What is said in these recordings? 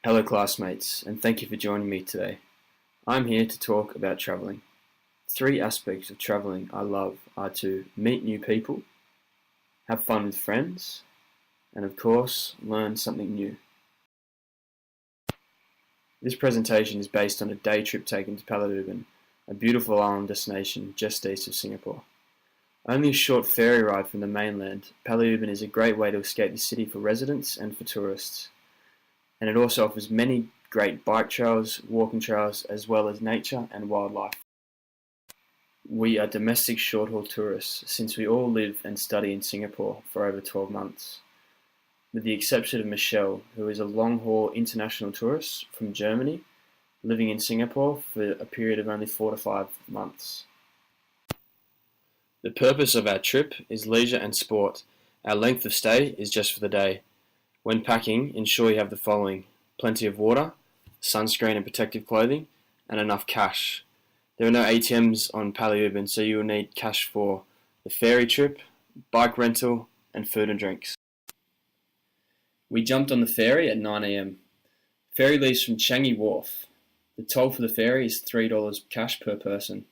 Hello classmates, and thank you for joining me today. I'm here to talk about travelling. Three aspects of travelling I love are to meet new people, have fun with friends, and of course, learn something new. This presentation is based on a day trip taken to Pulau Ubin, a beautiful island destination just east of Singapore. Only a short ferry ride from the mainland, Pulau Ubin is a great way to escape the city for residents and for tourists. And it also offers many great bike trails, walking trails, as well as nature and wildlife. We are domestic short-haul tourists since we all live and study in Singapore for over 12 months, with the exception of Michelle, who is a long-haul international tourist from Germany, living in Singapore for a period of only 4 to 5 months. The purpose of our trip is leisure and sport. Our length of stay is just for the day. When packing, ensure you have the following: plenty of water, sunscreen and protective clothing, and enough cash. There are no ATMs on Pulau Ubin, so you will need cash for the ferry trip, bike rental, and food and drinks. We jumped on the ferry at 9 AM. Ferry leaves from Changi Wharf. The toll for the ferry is $3 cash per person.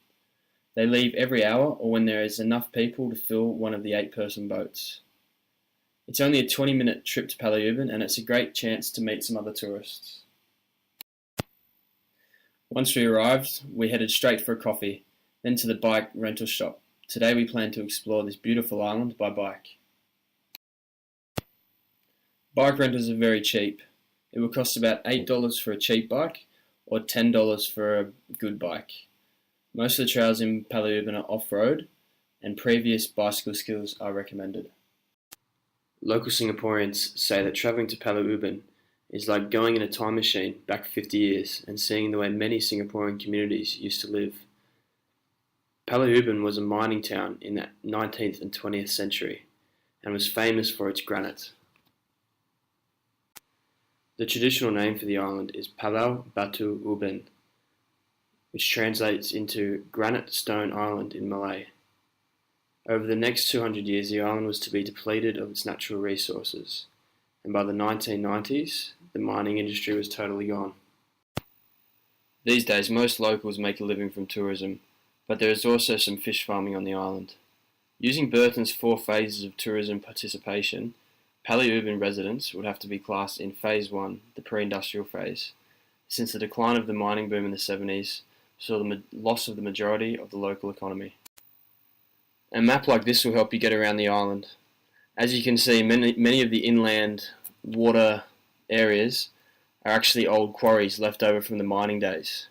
They leave every hour or when there is enough people to fill one of the 8-person boats. It's only a 20-minute trip to Pulau Ubin, and it's a great chance to meet some other tourists. Once we arrived, we headed straight for a coffee, then to the bike rental shop. Today we plan to explore this beautiful island by bike. Bike rentals are very cheap. It will cost about $8 for a cheap bike or $10 for a good bike. Most of the trails in Pulau Ubin are off-road, and previous bicycle skills are recommended. Local Singaporeans say that travelling to Pulau Ubin is like going in a time machine back 50 years and seeing the way many Singaporean communities used to live. Pulau Ubin was a mining town in the 19th and 20th century and was famous for its granite. The traditional name for the island is Pulau Batu Ubin, which translates into Granite Stone Island in Malay. Over the next 200 years, the island was to be depleted of its natural resources, and by the 1990s, the mining industry was totally gone. These days, most locals make a living from tourism, but there is also some fish farming on the island. Using Burton's 4 phases of tourism participation, Pulau Ubin residents would have to be classed in Phase 1, the pre-industrial phase, since the decline of the mining boom in the 70s saw the loss of the majority of the local economy. A map like this will help you get around the island. As you can see, many of the inland water areas are actually old quarries left over from the mining days.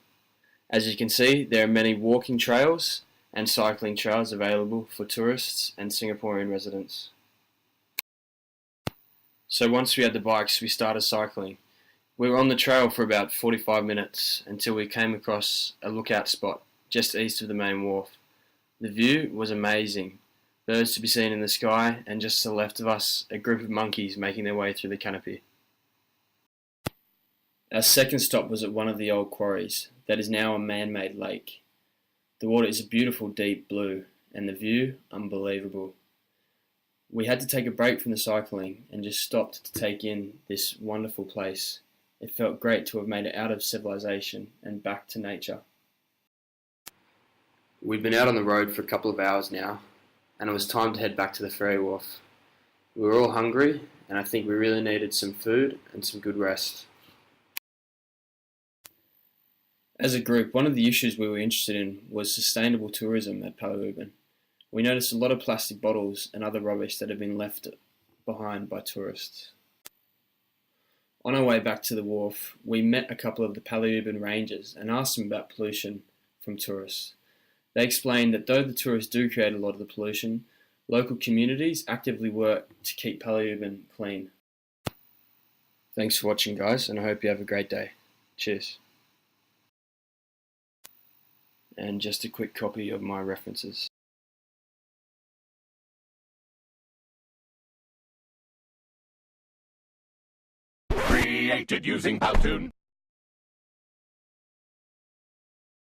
As you can see, there are many walking trails and cycling trails available for tourists and Singaporean residents. So once we had the bikes, we started cycling. We were on the trail for about 45 minutes until we came across a lookout spot just east of the main wharf. The view was amazing. Birds to be seen in the sky, and just to the left of us, a group of monkeys making their way through the canopy. Our second stop was at one of the old quarries that is now a man-made lake. The water is a beautiful deep blue, and the view unbelievable. We had to take a break from the cycling and just stopped to take in this wonderful place. It felt great to have made it out of civilization and back to nature. We'd been out on the road for a couple of hours now, and it was time to head back to the ferry wharf. We were all hungry, and I think we really needed some food and some good rest. As a group, one of the issues we were interested in was sustainable tourism at Pulau Ubin. We noticed a lot of plastic bottles and other rubbish that had been left behind by tourists. On our way back to the wharf, we met a couple of the Pulau Ubin rangers and asked them about pollution from tourists. They explained that though the tourists do create a lot of the pollution, local communities actively work to keep Pulau Ubin clean. Thanks for watching, guys, and I hope you have a great day. Cheers. And just a quick copy of my references. Created using Powtoon.